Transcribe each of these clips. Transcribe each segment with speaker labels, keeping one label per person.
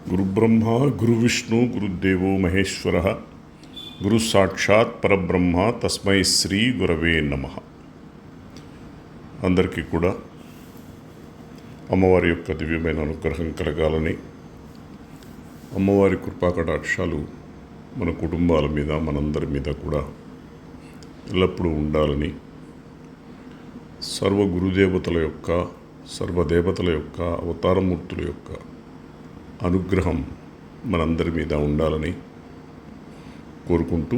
Speaker 1: గురుబ్రహ్మ గురువిష్ణు గురుదేవో మహేశ్వర గురు సాక్షాత్ పరబ్రహ్మ తస్మై శ్రీ గురవే నమః. అందరికీ కూడా అమ్మవారి యొక్క దివ్యమైన అనుగ్రహం కలగాలని, అమ్మవారి కృపాకటాక్షాలు మన కుటుంబాల మీద మనందరి మీద కూడా ఎల్లప్పుడూ ఉండాలని, సర్వ గురుదేవతల యొక్క సర్వదేవతల యొక్క అవతారమూర్తుల యొక్క అనుగ్రహం మనందరి మీద ఉండాలని కోరుకుంటూ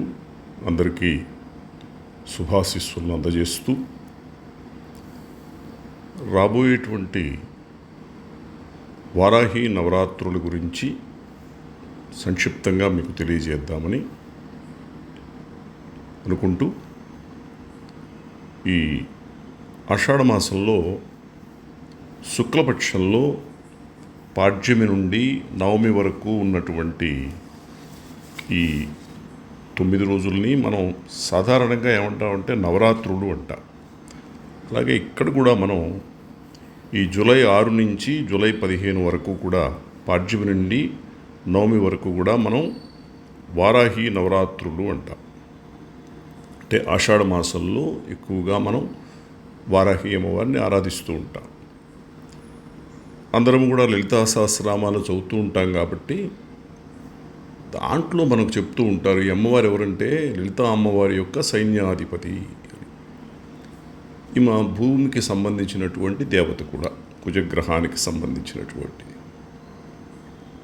Speaker 1: అందరికీ శుభాశీస్సులను అందజేస్తూ రాబోయేటువంటి వారాహి నవరాత్రుల గురించి సంక్షిప్తంగా మీకు తెలియజేద్దామని అనుకుంటూ, ఈ ఆషాఢమాసంలో శుక్లపక్షంలో పాడ్యమి నుండి నవమి వరకు ఉన్నటువంటి ఈ 9 రోజుల్ని మనం సాధారణంగా ఏమంటామంటే నవరాత్రులు అంటాం. అలాగే ఇక్కడ కూడా మనం ఈ జూలై 6 నుంచి జూలై 15 వరకు కూడా పాడ్యమి నుండి నవమి వరకు కూడా మనం వారాహి నవరాత్రులు అంటాం. అంటే ఆషాఢ మాసంలో ఎక్కువగా మనం వారాహి అమ్మవారిని ఆరాధిస్తూ ఉంటాం. అందరం కూడా లలితా సహస్రనామాలు చదువుతూ ఉంటాం కాబట్టి దాంట్లో మనకు చెప్తూ ఉంటారు, ఈ అమ్మవారు ఎవరంటే లలితా అమ్మవారి యొక్క సైన్యాధిపతి. ఈమె భూమికి సంబంధించినటువంటి దేవత కూడా, కుజగ్రహానికి సంబంధించినటువంటి.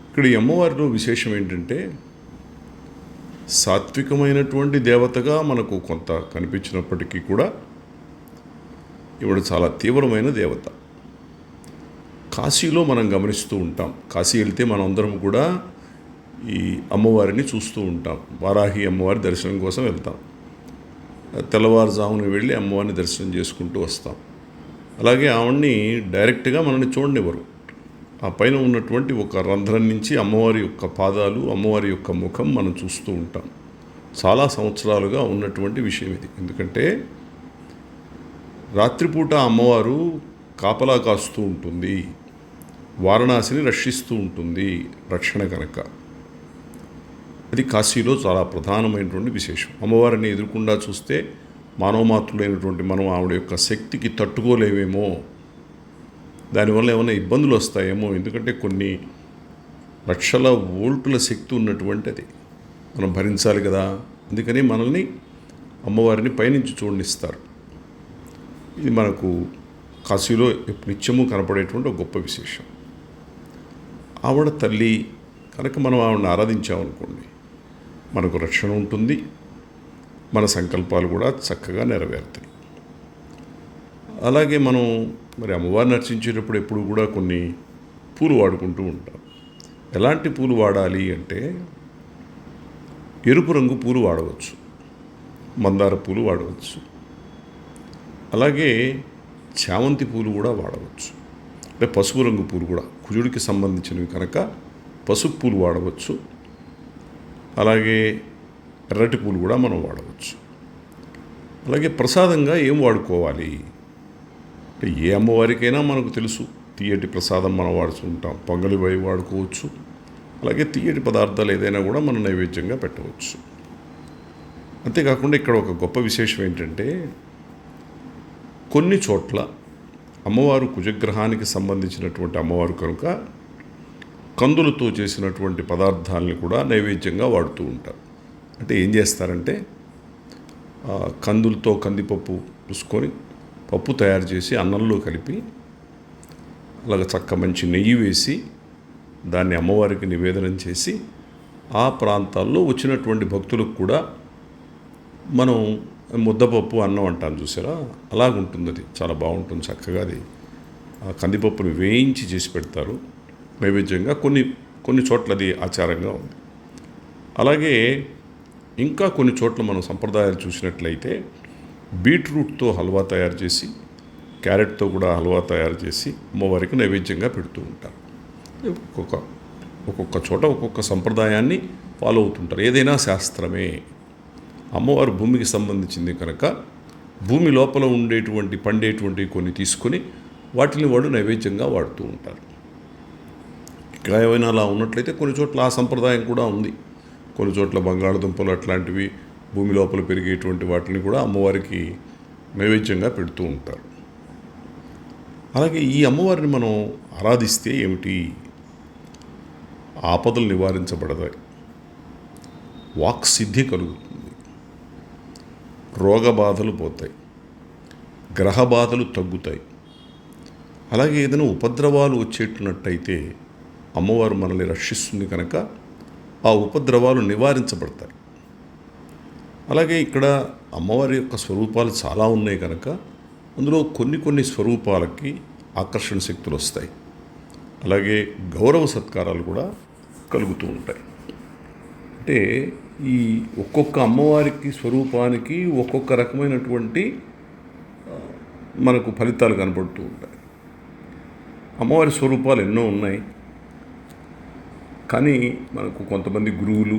Speaker 1: ఇక్కడ ఈ అమ్మవారిలో విశేషం ఏంటంటే, సాత్వికమైనటువంటి దేవతగా మనకు కొంత కనిపించినప్పటికీ కూడా ఈవిడ చాలా తీవ్రమైన దేవత. కాశీలో మనం గమనిస్తూ ఉంటాం. కాశీ వెళ్తే మనం అందరం కూడా ఈ అమ్మవారిని చూస్తూ ఉంటాం. వారాహి అమ్మవారి దర్శనం కోసం వెళ్తాం. తెల్లవారుజామున వెళ్ళి అమ్మవారిని దర్శనం చేసుకుంటూ వస్తాం. అలాగే ఆవిడ్ని డైరెక్ట్గా మనల్ని చూడనివ్వరు. ఆ పైన ఉన్నటువంటి ఒక రంధ్రం నుంచి అమ్మవారి యొక్క పాదాలు, అమ్మవారి యొక్క ముఖం మనం చూస్తూ ఉంటాం. చాలా సంవత్సరాలుగా ఉన్నటువంటి విషయం ఇది. ఎందుకంటే రాత్రిపూట అమ్మవారు కాపలా కాస్తూ ఉంటుంది, వారణాసిని రక్షిస్తూ ఉంటుంది. రక్షణ కనుక అది కాశీలో చాలా ప్రధానమైనటువంటి విశేషం. అమ్మవారిని ఎదురుకుండా చూస్తే మానవమాతృలైనటువంటి మనం ఆవిడ యొక్క శక్తికి తట్టుకోలేమేమో, దానివల్ల ఏమైనా ఇబ్బందులు వస్తాయేమో. ఎందుకంటే కొన్ని లక్షల వోల్టుల శక్తి ఉన్నటువంటి అది మనం భరించాలి కదా. అందుకని మనల్ని అమ్మవారిని పైనుంచి చూడనిస్తారు. ఇది మనకు కాశీలో నిత్యము కనపడేటువంటి ఒక గొప్ప విశేషం. ఆవిడ తల్లి కనుక మనం ఆవిడని ఆరాధించామనుకోండి, మనకు రక్షణ ఉంటుంది, మన సంకల్పాలు కూడా చక్కగా నెరవేరుతాయి. అలాగే మనం మరి అమ్మవారిని అర్చించేటప్పుడు ఎప్పుడు కూడా కొన్ని పూలు వాడుకుంటూ ఉంటాం. ఎలాంటి పూలు వాడాలి అంటే, ఎరుపు రంగు పూలు వాడవచ్చు, మందార పూలు వాడవచ్చు, అలాగే చామంతి పూలు కూడా వాడవచ్చు. అంటే పసుపు రంగు పూలు కూడా కుజుడికి సంబంధించినవి కనుక పసుపు పూలు వాడవచ్చు. అలాగే ఎర్రటి పూలు కూడా మనం వాడవచ్చు. అలాగే ప్రసాదంగా ఏం వాడుకోవాలి అంటే, ఏ అమ్మవారికైనా మనకు తెలుసు తీయటి ప్రసాదం మనం వాడుతుంటాం. పొంగలి వై వాడుకోవచ్చు. అలాగే తీయటి పదార్థాలు ఏదైనా కూడా మనం నైవేద్యంగా పెట్టవచ్చు. అంతేకాకుండా ఇక్కడ ఒక గొప్ప విశేషం ఏంటంటే, కొన్ని చోట్ల అమ్మవారు కుజగ్రహానికి సంబంధించినటువంటి అమ్మవారు కనుక కందులతో చేసినటువంటి పదార్థాలని కూడా నైవేద్యంగా వాడుతూ ఉంటారు. అంటే ఏం చేస్తారంటే, కందులతో కందిపప్పు పుసుకొని పప్పు తయారు చేసి అన్నంలో కలిపి అలాగ చక్క మంచి నెయ్యి వేసి దాన్ని అమ్మవారికి నివేదనం చేసి ఆ ప్రాంతాల్లో వచ్చినటువంటి భక్తులకు కూడా మనం ముద్దపప్పు అన్నం అంటాను చూసారా, అలాగుంటుంది. అది చాలా బాగుంటుంది. చక్కగా అది కందిపప్పుని వేయించి చేసి పెడతారు నైవేద్యంగా. కొన్ని చోట్ల అది ఆచారంగా ఉంది. అలాగే ఇంకా కొన్ని చోట్ల మనం సంప్రదాయాలు చూసినట్లయితే బీట్రూట్తో హల్వా తయారు చేసి, క్యారెట్తో కూడా హల్వా తయారు చేసి అమ్మవారికి నైవేద్యంగా పెడుతూ ఉంటారు. ఒక్కొక్క చోట ఒక్కొక్క సంప్రదాయాన్ని ఫాలో అవుతుంటారు. ఏదైనా శాస్త్రమే. అమ్మవారు భూమికి సంబంధించింది కనుక భూమి లోపల పండేటువంటి కొన్ని తీసుకొని వాటిని వాడు నైవేద్యంగా వాడుతూ ఉంటారు. ఇంకా ఏమైనా అలా ఉన్నట్లయితే కొన్ని చోట్ల ఆ సంప్రదాయం కూడా ఉంది. కొన్ని చోట్ల బంగాళదుంపలు అట్లాంటివి భూమి లోపల పెరిగేటువంటి వాటిని కూడా అమ్మవారికి నైవేద్యంగా పెడుతూ ఉంటారు. అలాగే ఈ అమ్మవారిని మనం ఆరాధిస్తే ఏమిటి? ఆపదలు నివారించబడతాయి, వాక్సిద్ధి కలుగుతుంది, రోగ బాధలు పోతాయి, గ్రహ బాధలు తగ్గుతాయి. అలాగే ఏదైనా ఉపద్రవాలు వచ్చేట్టున్నట్టయితే అమ్మవారు మనల్ని రక్షిస్తుంది కనుక ఆ ఉపద్రవాలు నివారించబడతాయి. అలాగే ఇక్కడ అమ్మవారి యొక్క స్వరూపాలు చాలా ఉన్నాయి కనుక అందులో కొన్ని స్వరూపాలకి ఆకర్షణ శక్తులు వస్తాయి. అలాగే గౌరవ సత్కారాలు కూడా కలుగుతూ ఉంటాయి. అంటే ఈ ఒక్కొక్క అమ్మవారికి స్వరూపానికి ఒక్కొక్క రకమైనటువంటి మనకు ఫలితాలు కనపడుతూ ఉంటాయి. అమ్మవారి స్వరూపాలు ఎన్నో ఉన్నాయి, కానీ మనకు కొంతమంది గురువులు,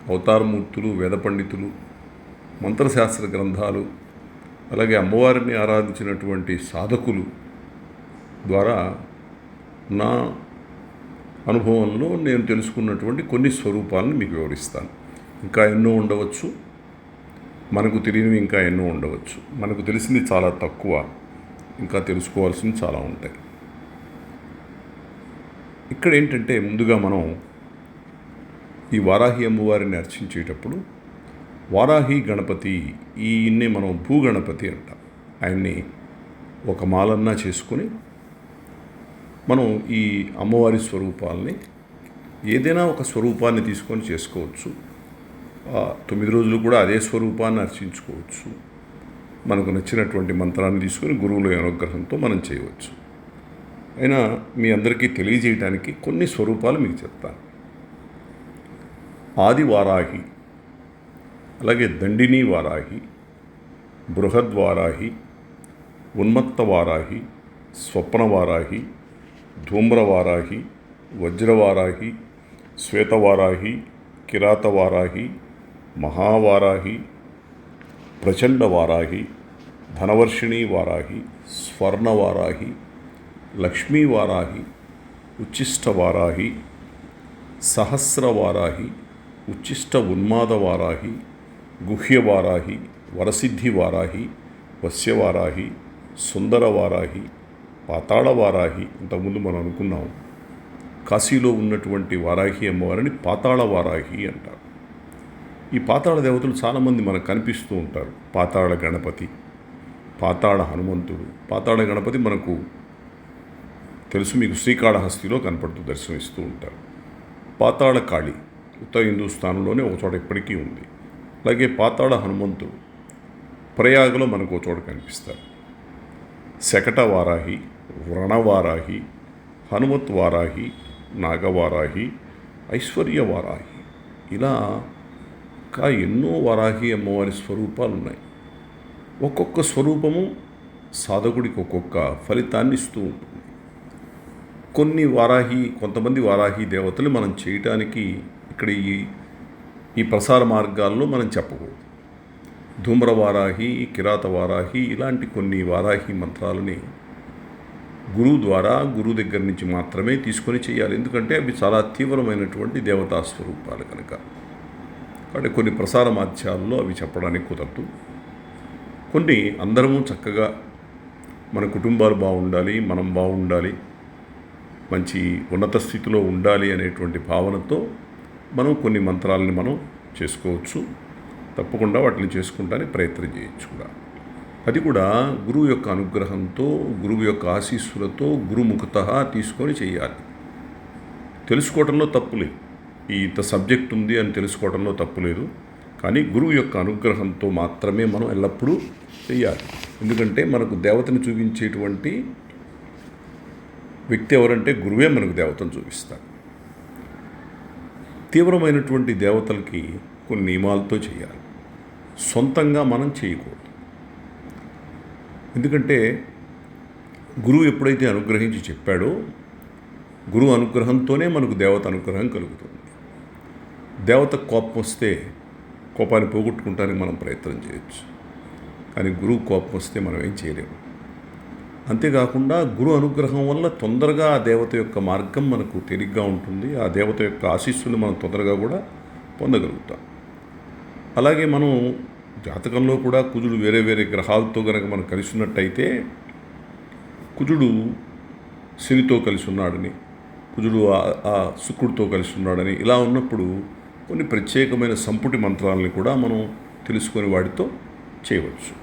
Speaker 1: అవతారమూర్తులు, వేద పండితులు, మంత్రశాస్త్ర గ్రంథాలు, అలాగే అమ్మవారిని ఆరాధించినటువంటి సాధకులు ద్వారా నా అనుభవంలో నేను తెలుసుకున్నటువంటి కొన్ని స్వరూపాలను మీకు వివరిస్తాను. ఇంకా ఎన్నో ఉండవచ్చు, మనకు తెలియనివి ఇంకా ఎన్నో ఉండవచ్చు. మనకు తెలిసింది చాలా తక్కువ, ఇంకా తెలుసుకోవాల్సింది చాలా ఉంటాయి. ఇక్కడ ఏంటంటే ముందుగా మనం ఈ వారాహి అమ్మవారిని అర్చించేటప్పుడు వారాహి గణపతి, ఈయన్నే మనం భూగణపతి అంటాం. ఆయన్ని ఒక మాలన్నా చేసుకొని మనం ఈ అమ్మవారి స్వరూపాలని ఏదైనా ఒక స్వరూపాన్ని తీసుకొని చేసుకోవచ్చు. 9 రోజులు కూడా అదే స్వరూపాన్ని అర్చించుకోవచ్చు. మనకు నచ్చినటువంటి మంత్రాన్ని తీసుకొని గురువుల అనుగ్రహంతో మనం చేయవచ్చు. అయినా మీ అందరికీ తెలియజేయడానికి కొన్ని స్వరూపాలు మీకు చెప్తాను. ఆది వారాహి, అలాగే దండిని వారాహి, బృహద్వారాహి, ఉన్మత్త వారాహి, స్వప్న వారాహి, ధూమ్రవారాహి, వజ్రవారాహి, శ్వేతవారాహి, కిరాతవారాహి, మహావారాహి, ప్రచండ వారాహి, ధనవర్షిణీ వారాహి, స్వర్ణవారాహి, లక్ష్మీవారాహి, ఉచ్చిష్టవారాహి, సహస్రవారాహి, ఉచ్చిష్ట ఉన్మాదవారాహి, గుహ్యవారాహి, వరసిద్ధివారాహి, వస్యవారాహి, సుందరవారాహి, పాతాళవారాహి. ఇంతకుముందు మనం అనుకున్నాం కాశీలో ఉన్నటువంటి వారాహి అమ్మవారిని పాతాళ వారాహి అంటారు. ఈ పాతాళ దేవతలు చాలామంది మనకు కనిపిస్తూ ఉంటారు. పాతాళ గణపతి, పాతాళ హనుమంతుడు. పాతాళ గణపతి మనకు తెలుసు, మీకు శ్రీకాళహస్తిలో కనపడుతూ దర్శనమిస్తూ ఉంటారు. పాతాళ కాళి ఉత్తర హిందూస్థానంలోనే ఒక చోట ఇప్పటికీ ఉంది. అలాగే పాతాళ హనుమంతుడు ప్రయాగలో మనకు ఒక చోట కనిపిస్తారు. శకట వారాహి, వ్రణవారాహి, హనుమత్ వారాహి, నాగవారాహి, ఐశ్వర్య వారాహి, ఇలా ఇంకా ఎన్నో వారాహి అమ్మవారి స్వరూపాలు ఉన్నాయి. ఒక్కొక్క స్వరూపము సాధకుడికి ఒక్కొక్క ఫలితాన్ని ఇస్తూ ఉంటుంది. కొంతమంది వారాహి దేవతలు మనం చేయటానికి ఇక్కడ ఈ ప్రసార మార్గాల్లో మనం చెప్పకూడదు. ధూమ్రవారాహి, కిరాతవారాహి, ఇలాంటి కొన్ని వారాహి మంత్రాలని గురువు దగ్గర నుంచి మాత్రమే తీసుకొని చేయాలి. ఎందుకంటే అవి చాలా తీవ్రమైనటువంటి దేవతా స్వరూపాలు కనుక. కాబట్టి కొన్ని ప్రసార మాధ్యాల్లో అవి చెప్పడానికి కుదరదు. కొన్ని అందరము చక్కగా మన కుటుంబాలు బాగుండాలి, మనం బాగుండాలి, మంచి ఉన్నత స్థితిలో ఉండాలి అనేటువంటి భావనతో మనం కొన్ని మంత్రాలని మనం చేసుకోవచ్చు. తప్పకుండా వాటిని చేసుకుంటానికి ప్రయత్నం చేయొచ్చు కూడా. అది కూడా గురువు యొక్క అనుగ్రహంతో, గురువు యొక్క ఆశీస్సులతో, గురుముఖత తీసుకొని చేయాలి. తెలుసుకోవడంలో తప్పులేదు, ఇంత సబ్జెక్ట్ ఉంది అని తెలుసుకోవడంలో తప్పులేదు. కానీ గురువు యొక్క అనుగ్రహంతో మాత్రమే మనం ఎల్లప్పుడూ చేయాలి. ఎందుకంటే మనకు దేవతను చూపించేటువంటి వ్యక్తి ఎవరంటే గురువే మనకు దేవతను చూపిస్తారు. తీవ్రమైనటువంటి దేవతలకి కొన్ని నియమాలతో చేయాలి, సొంతంగా మనం చేయకూడదు. ఎందుకంటే గురువు ఎప్పుడైతే అనుగ్రహించి చెప్పాడో, గురువు అనుగ్రహంతోనే మనకు దేవత అనుగ్రహం కలుగుతుంది. దేవత కోపం వస్తే కోపాన్ని పోగొట్టుకుంటానికి మనం ప్రయత్నం చేయొచ్చు, కానీ గురువు కోపం వస్తే మనం ఏం చేయలేము. అంతేకాకుండా గురు అనుగ్రహం వల్ల తొందరగా ఆ దేవత యొక్క మార్గం మనకు తేలిగ్గా ఉంటుంది. ఆ దేవత యొక్క ఆశీస్సులు మనం తొందరగా కూడా పొందగలుగుతాం. అలాగే మనం జాతకంలో కూడా కుజుడు వేరే వేరే గ్రహాలతో కనుక మనం కలిసి ఉన్నట్టయితే, కుజుడు శనితో కలిసి ఉన్నాడని, కుజుడు ఆ శుక్రుడితో కలిసి ఉన్నాడని, ఇలా ఉన్నప్పుడు కొన్ని ప్రత్యేకమైన సంపుటి మంత్రాలని కూడా మనం తెలుసుకొని వాటితో చేయవచ్చు.